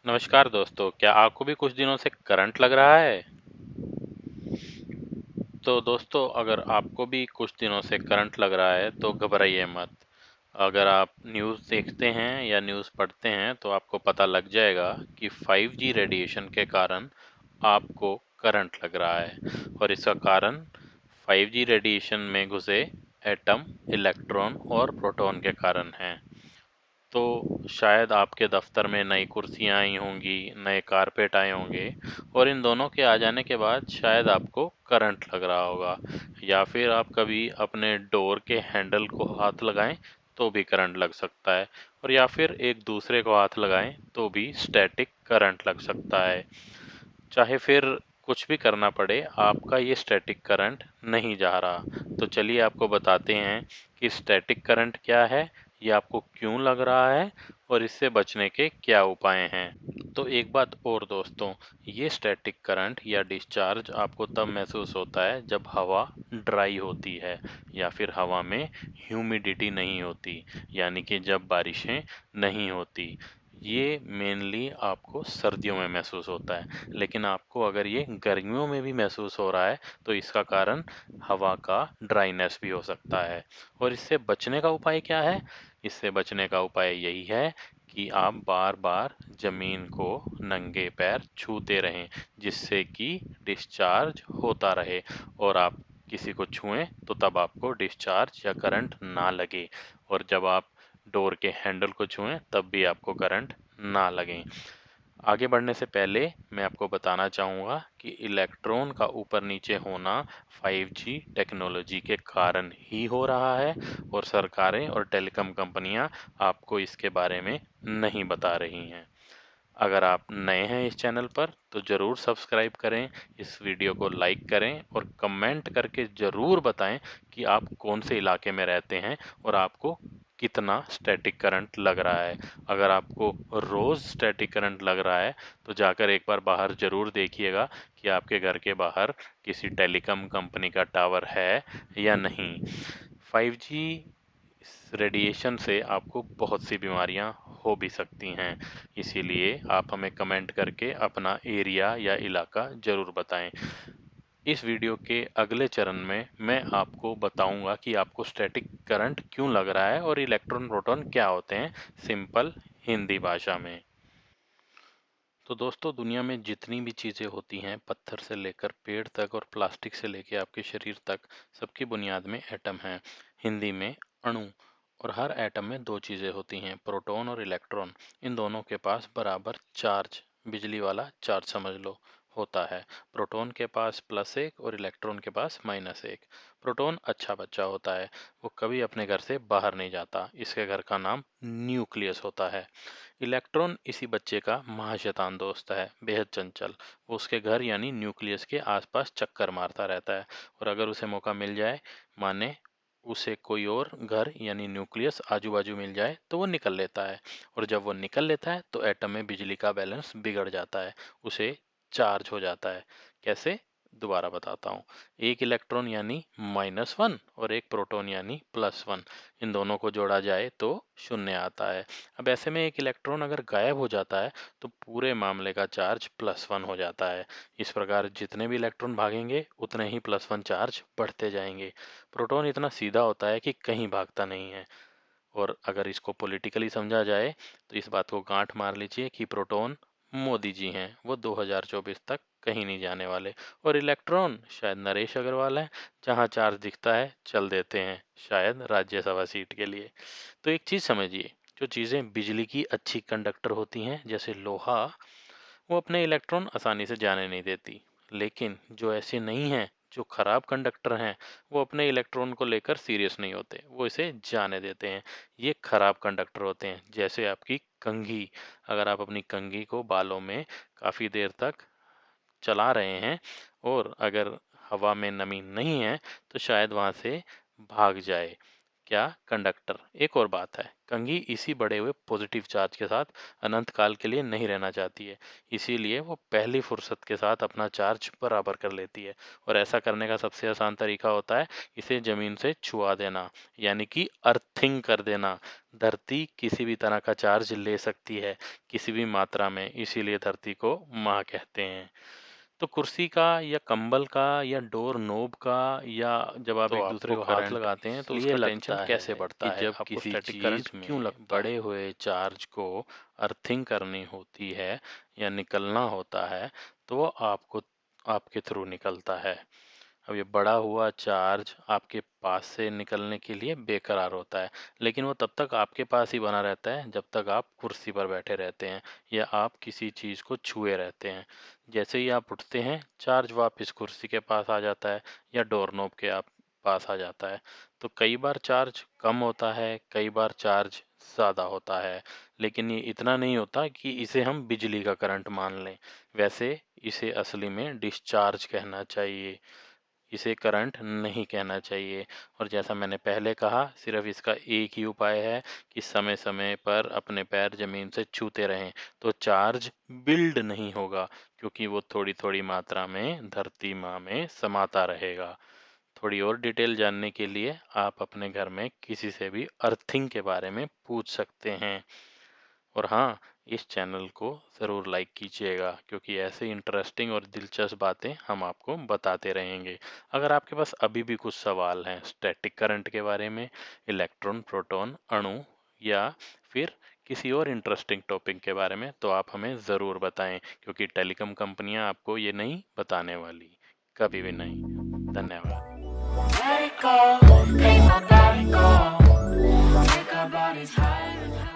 नमस्कार दोस्तों, क्या आपको भी कुछ दिनों से करंट लग रहा है? तो दोस्तों, अगर आपको भी कुछ दिनों से करंट लग रहा है तो घबराइए मत। अगर आप न्यूज़ देखते हैं या न्यूज़ पढ़ते हैं तो आपको पता लग जाएगा कि 5G रेडिएशन के कारण आपको करंट लग रहा है। और इसका कारण 5G रेडिएशन में घुसे एटम, इलेक्ट्रॉन और प्रोटॉन के कारण है। तो शायद आपके दफ्तर में नई कुर्सियां आई होंगी, नए कारपेट आए होंगे और इन दोनों के आ जाने के बाद शायद आपको करंट लग रहा होगा। या फिर आप कभी अपने डोर के हैंडल को हाथ लगाएं तो भी करंट लग सकता है। और या फिर एक दूसरे को हाथ लगाएं तो भी स्टैटिक करंट लग सकता है। चाहे फिर कुछ भी करना पड़े, आपका ये स्टैटिक करंट नहीं जा रहा। तो चलिए आपको बताते हैं कि स्टैटिक करंट क्या है, ये आपको क्यों लग रहा है और इससे बचने के क्या उपाय हैं। तो एक बात और दोस्तों, ये स्टैटिक करंट या डिस्चार्ज आपको तब महसूस होता है जब हवा ड्राई होती है या फिर हवा में ह्यूमिडिटी नहीं होती, यानी कि जब बारिशें नहीं होती। ये मेनली आपको सर्दियों में महसूस होता है, लेकिन आपको अगर ये गर्मियों में भी महसूस हो रहा है तो इसका कारण हवा का ड्राइनेस भी हो सकता है। और इससे बचने का उपाय क्या है? इससे बचने का उपाय यही है कि आप बार बार जमीन को नंगे पैर छूते रहें, जिससे कि डिस्चार्ज होता रहे और आप किसी को छुएं तो तब आपको डिस्चार्ज या करंट ना लगे। और जब आप डोर के हैंडल को छुएं तब भी आपको करंट ना लगे। आगे बढ़ने से पहले मैं आपको बताना चाहूँगा कि इलेक्ट्रॉन का ऊपर नीचे होना 5G टेक्नोलॉजी के कारण ही हो रहा है और सरकारें और टेलीकॉम कंपनियां आपको इसके बारे में नहीं बता रही हैं। अगर आप नए हैं इस चैनल पर तो ज़रूर सब्सक्राइब करें, इस वीडियो को लाइक करें और कमेंट करके ज़रूर बताएं कि आप कौन से इलाके में रहते हैं और आपको कितना स्टैटिक करंट लग रहा है। अगर आपको रोज़ स्टैटिक करंट लग रहा है तो जाकर एक बार बाहर ज़रूर देखिएगा कि आपके घर के बाहर किसी टेलीकॉम कंपनी का टावर है या नहीं। 5G रेडिएशन से आपको बहुत सी बीमारियां हो भी सकती हैं, इसीलिए आप हमें कमेंट करके अपना एरिया या इलाका ज़रूर बताएं। इस वीडियो के अगले चरण में मैं आपको बताऊंगा कि आपको स्टैटिक करंट क्यों लग रहा है और इलेक्ट्रॉन प्रोटॉन क्या होते हैं, सिंपल हिंदी भाषा में। तो दोस्तों, दुनिया में जितनी भी चीज़ें होती हैं, पत्थर से लेकर पेड़ तक और प्लास्टिक से लेकर आपके शरीर तक, सबकी बुनियाद में एटम है, हिंदी में अणु। और हर एटम में दो चीज़ें होती हैं, प्रोटॉन और इलेक्ट्रॉन। इन दोनों के पास बराबर चार्ज, बिजली वाला चार्ज समझ लो, होता है। प्रोटॉन के पास +1 और इलेक्ट्रॉन के पास -1। प्रोटॉन अच्छा बच्चा होता है, वो कभी अपने घर से बाहर नहीं जाता, इसके घर का नाम न्यूक्लियस होता है। इलेक्ट्रॉन इसी बच्चे का महाशैतान दोस्त है, बेहद चंचल। वो उसके घर यानी न्यूक्लियस के आसपास चक्कर मारता रहता है और अगर उसे मौका मिल जाए, माने उसे कोई और घर यानी न्यूक्लियस आजू बाजू मिल जाए, तो वो निकल लेता है। और जब वो निकल लेता है तो एटम में बिजली का बैलेंस बिगड़ जाता है, उसे चार्ज हो जाता है। कैसे? दोबारा बताता हूँ। एक इलेक्ट्रॉन यानी -1 और एक प्रोटॉन यानी +1, इन दोनों को जोड़ा जाए तो 0 आता है। अब ऐसे में एक इलेक्ट्रॉन अगर गायब हो जाता है तो पूरे मामले का चार्ज +1 हो जाता है। इस प्रकार जितने भी इलेक्ट्रॉन भागेंगे उतने ही +1 चार्ज बढ़ते जाएंगे। प्रोटॉन इतना सीधा होता है कि कहीं भागता नहीं है। और अगर इसको पॉलिटिकली समझा जाए तो इस बात को गांठ मार लीजिए कि प्रोटॉन मोदी जी हैं, वो 2024 तक कहीं नहीं जाने वाले। और इलेक्ट्रॉन शायद नरेश अग्रवाल हैं, जहां चार्ज दिखता है चल देते हैं, शायद राज्यसभा सीट के लिए। तो एक चीज़ समझिए, जो चीज़ें बिजली की अच्छी कंडक्टर होती हैं जैसे लोहा, वो अपने इलेक्ट्रॉन आसानी से जाने नहीं देती। लेकिन जो ऐसे नहीं हैं, जो खराब कंडक्टर हैं, वो अपने इलेक्ट्रॉन को लेकर सीरियस नहीं होते, वो इसे जाने देते हैं। ये खराब कंडक्टर होते हैं, जैसे आपकी कंघी। अगर आप अपनी कंघी को बालों में काफ़ी देर तक चला रहे हैं और अगर हवा में नमी नहीं है तो शायद वहाँ से भाग जाए। क्या कंडक्टर। एक और बात है, कंघी इसी बढ़े हुए पॉजिटिव चार्ज के साथ अनंत काल के लिए नहीं रहना चाहती है, इसीलिए वो पहली फुर्सत के साथ अपना चार्ज बराबर कर लेती है। और ऐसा करने का सबसे आसान तरीका होता है इसे जमीन से छुआ देना, यानी कि अर्थिंग कर देना। धरती किसी भी तरह का चार्ज ले सकती है, किसी भी मात्रा में, इसीलिए धरती को माँ कहते हैं। तो कुर्सी का या कंबल का या डोर नोब का, या जब आप तो एक दूसरे आपको को हाथ करंट लगाते हैं तो इसलिए उसका टेंशन लगता कैसे है बढ़ता कि है। जब आपको किसी स्टैटिक करंट चीज क्यों में लगता है। बढ़े हुए चार्ज को अर्थिंग करनी होती है या निकलना होता है, तो वो आपके थ्रू निकलता है। अब ये बढ़ा हुआ चार्ज आपके पास से निकलने के लिए बेकरार होता है, लेकिन वो तब तक आपके पास ही बना रहता है जब तक आप कुर्सी पर बैठे रहते हैं या आप किसी चीज़ को छुए रहते हैं। जैसे ही आप उठते हैं, चार्ज वापस कुर्सी के पास आ जाता है या डोर नॉब के आप पास आ जाता है। तो कई बार चार्ज कम होता है, कई बार चार्ज ज़्यादा होता है, लेकिन ये इतना नहीं होता कि इसे हम बिजली का करंट मान लें। वैसे इसे असली में डिस्चार्ज कहना चाहिए, इसे करंट नहीं कहना चाहिए। और जैसा मैंने पहले कहा, सिर्फ इसका एक ही उपाय है कि समय समय पर अपने पैर जमीन से छूते रहें, तो चार्ज बिल्ड नहीं होगा, क्योंकि वो थोड़ी थोड़ी मात्रा में धरती माँ में समाता रहेगा। थोड़ी और डिटेल जानने के लिए आप अपने घर में किसी से भी अर्थिंग के बारे में पूछ सकते हैं। और हाँ, इस चैनल को ज़रूर लाइक कीजिएगा, क्योंकि ऐसे इंटरेस्टिंग और दिलचस्प बातें हम आपको बताते रहेंगे। अगर आपके पास अभी भी कुछ सवाल हैं स्टैटिक करंट के बारे में, इलेक्ट्रॉन, प्रोटॉन, अणु, या फिर किसी और इंटरेस्टिंग टॉपिक के बारे में, तो आप हमें ज़रूर बताएं, क्योंकि टेलीकॉम कंपनियां आपको ये नहीं बताने वाली, कभी भी नहीं। धन्यवाद। Let it go, make my body go. Take our bodies higher and higher.